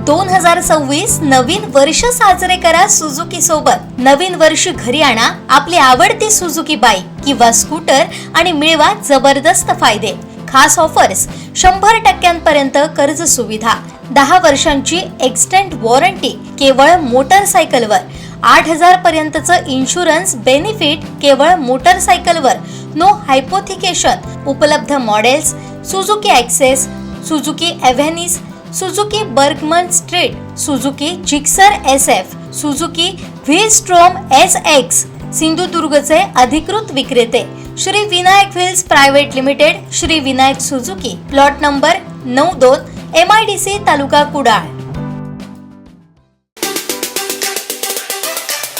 2026 नवीन वर्ष साजरे करा सुझुकी सोबत। नवीन वर्ष घरी आणा आपली आवडती सुझुकी बाईक किंवा स्कूटर आणि मिळवा जबरदस्त फायदे। खास ऑफर्स 100% कर्ज सुविधा, 10 वर्षांची एक्सटेंड वॉरंटी केवळ मोटरसायकलवर, 8000 पर्यंतचं इन्शुरन्स बेनिफिट केवळ मोटरसायकलवर, नो हायपोथिकेशन। उपलब्ध models Suzuki Access, Suzuki Avenis, Suzuki Burgman Street, Suzuki Gixxer SF, Suzuki V Strom SX। सिंधुदुर्गचे अधिकृत विक्रेते Shri Vinayak wheels private limited, Shri Vinayak Suzuki, plot number 92, MIDC, taluka Kudal.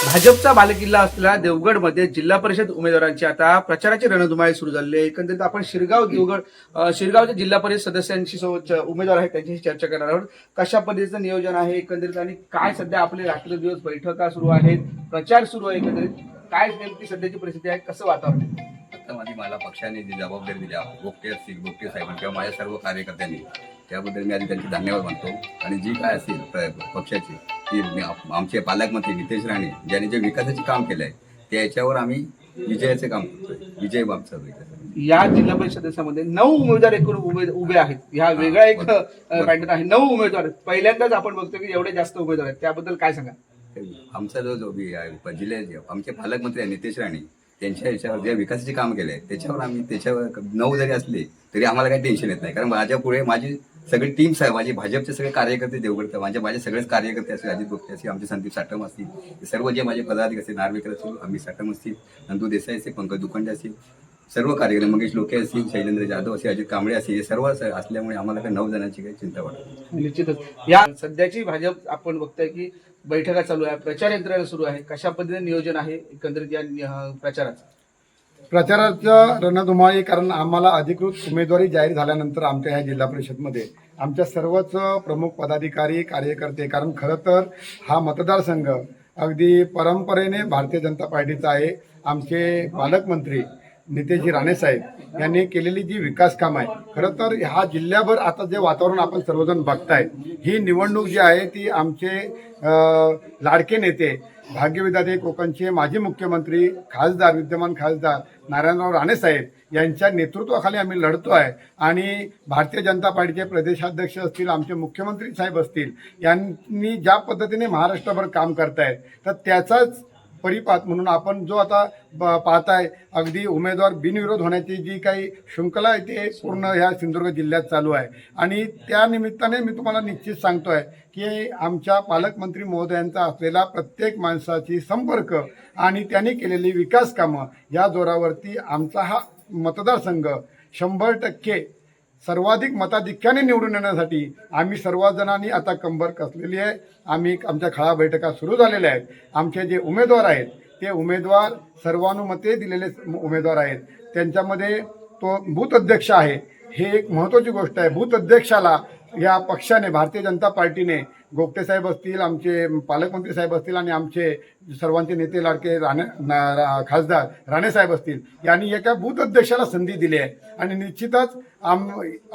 भाजपचा बालेकिल्ला असलेल्या देवगडमध्ये जिल्हा परिषद उमेदवारांची आता प्रचाराची रणधुमाळी सुरू झाली आहे। एकंदरीत आपण शिरगावचे जिल्हा परिषद सदस्यांशी उमेदवार आहेत त्यांच्याशी चर्चा करणार आहोत। कशा पद्धतीचं नियोजन आहे एकंदरीत आणि काय सध्या आपले रात्रदिवस बैठका सुरू आहेत, प्रचार सुरू आहे, एकंदरीत काय नेमकी सध्याची परिस्थिती आहे, कसं वातावरण आहे? आता मला पक्षाने जी जबाबदारी दिली गोपटे साहेबांनी किंवा माझ्या सर्व कार्यकर्त्यांनी, त्याबद्दल मी आधी त्यांचे धन्यवाद मानतो। आणि जी काय असेल पक्षाची ती आमचे पालकमंत्री नितेश राणे ज्यांनी जे विकासाचे काम केलं आहे त्याच्यावर आम्ही विजयाचे काम करतोय। विजय बाबचा या जिल्हा परिषद सदस्यामध्ये 9 उमेदवार एकूण उभे आहेत। ह्या वेगळा एक पॅटर्न आहे, 9 उमेदवार पहिल्यांदाच आपण बघतो की एवढे जास्त उमेदवार आहेत, त्याबद्दल काय सांगा? आमचा जो जिल्ह्याचे आमचे पालकमंत्री नितेश राणे त्यांच्या याच्यावर जे विकासाचे काम केले आहे त्याच्यावर 9 जरी असले तरी आम्हाला काही टेन्शन येत नाही, कारण माझ्या पुढे माझी सगळी टीम आहे, माझे भाजपचे सगळे कार्यकर्ते देवगडचे माझे सगळेच कार्यकर्ते असतील, अजित गोपटे असतील, आमचे संदीप साटम असतील, सर्व जे माझे पदाधिकारी असतील, नार्वेकर असतील, अमित साटम असतील, नंदू देसाई असतील, पंकज दुखंडे असतील, सर्व कार्यकर्ते मंगेश लोके असतील, शैलेंद्र जाधव असतील, अजित कांबळे असतील, हे सर्व असल्यामुळे आम्हाला काही 9 जणांची काही चिंता वाटत। निश्चितच या सध्याची भाजप आपण बघतोय की बैठका चालू आहे, प्रचार यंत्रणा सुरू आहे, कशा पद्धतीने नियोजन आहे एकंदरीत या प्रचाराचं रणधुमाळी? कारण आम्हाला अधिकृत उमेदवारी जाहीर झाल्यानंतर आमच्या ह्या जिल्हा परिषदमध्ये आमच्या सर्वच प्रमुख पदाधिकारी कार्यकर्ते, कारण खरं तर हा मतदारसंघ अगदी परंपरेने भारतीय जनता पार्टीचा आहे। आमचे पालकमंत्री नितेशजी राणे साहेब यांनी केलेली जी विकास कामं आहे, खरं तर ह्या जिल्ह्याभर आता जे वातावरण आपण सर्वजण बघताय, ही निवडणूक जी आहे ती आमचे लाडके नेते भाग्यविधाते कोकणचे माजी मुख्यमंत्री विद्यमान खासदार नारायणराव राणे साहेब यांच्या नेतृत्वाखाली आम्ही लढतो आहे। आणि भारतीय जनता पार्टीचे प्रदेशाध्यक्ष असतील, आमचे मुख्यमंत्री साहेब असतील, यांनी ज्या पद्धतीने महाराष्ट्रभर काम करतायत तर त्याचाच परिपात म्हणून आपण जो आता पाहताय अगदी उमेदवार बिनविरोध होण्याची जी काही शृंखला आहे ते पूर्ण ह्या सिंधुदुर्ग जिल्ह्यात चालू आहे। आणि त्या निमित्ताने मी तुम्हाला निश्चित सांगतोय की आमच्या पालकमंत्री महोदयांचा असलेला प्रत्येक माणसाची संपर्क आणि त्यांनी केलेली विकास कामं या जोरावरती आमचा हा मतदारसंघ 100% सर्वाधिक मताधिक्याने निवडून येण्यासाठी आम्ही सर्वजणांनी आता कंबर कसलेली आहे। आमच्या खळा बैठका सुरू झालेल्या आहेत। आमचे जे उमेदवार आहेत ते उमेदवार सर्वानुमते दिलेले उमेदवार आहेत। त्यांच्यामध्ये तो बूथ अध्यक्ष आहे, हे एक महत्त्वाची गोष्ट आहे। बूथ अध्यक्षाला या पक्षाने भारतीय जनता पार्टीने गोपटे साहेब असतील, आमचे पालकमंत्री साहेब असतील आणि आमचे सर्वांचे नेते लाडके खासदार राणे साहेब असतील यांनी एका बूथ अध्यक्षाला संधी दिली आहे। आणि निश्चितच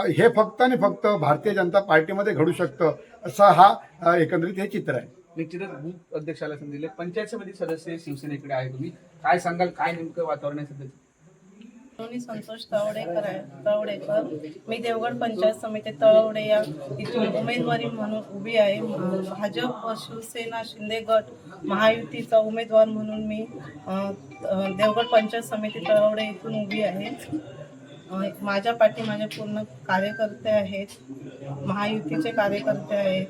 हे फक्त आणि फक्त भारतीय जनता पार्टीमध्ये घडू शकतं असं हा एकंदरीत हे चित्र आहे। निश्चितच बूथ अध्यक्षाला संधी दिली। पंचायत समिती सदस्य शिवसेनेकडे आहे, तुम्ही काय सांगाल, काय नेमकं वातावरण आहे सध्या? संतोष तळवडेकर, मी देवगड पंचायत समिती तळवडे या इथून उमेदवारी म्हणून उभी आहे। भाजप व शिवसेना शिंदे गट महायुतीचा उमेदवार म्हणून मी देवगड पंचायत समिती तळवडे इथून उभी आहे। माझ्या पाठी माझे पूर्ण कार्यकर्ते आहेत, महायुतीचे कार्यकर्ते आहेत।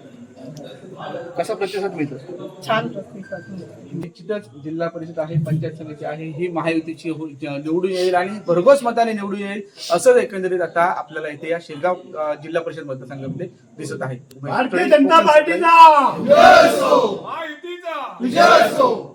कसा प्रतिसाद मिळतो? छान प्रतिसाद मिळतो। निश्चितच जिल्हा परिषद आहे, पंचायत समिती आहे, ही महायुतीची निवडून येईल आणि भरघोस मताने निवडून येईल असं एकंदरीत आता आपल्याला इथे या शिरगाव जिल्हा परिषद मतदारसंघामध्ये दिसत आहे। भारतीय जनता पार्टीचा विजय असो, महायुतीचा विजय असो।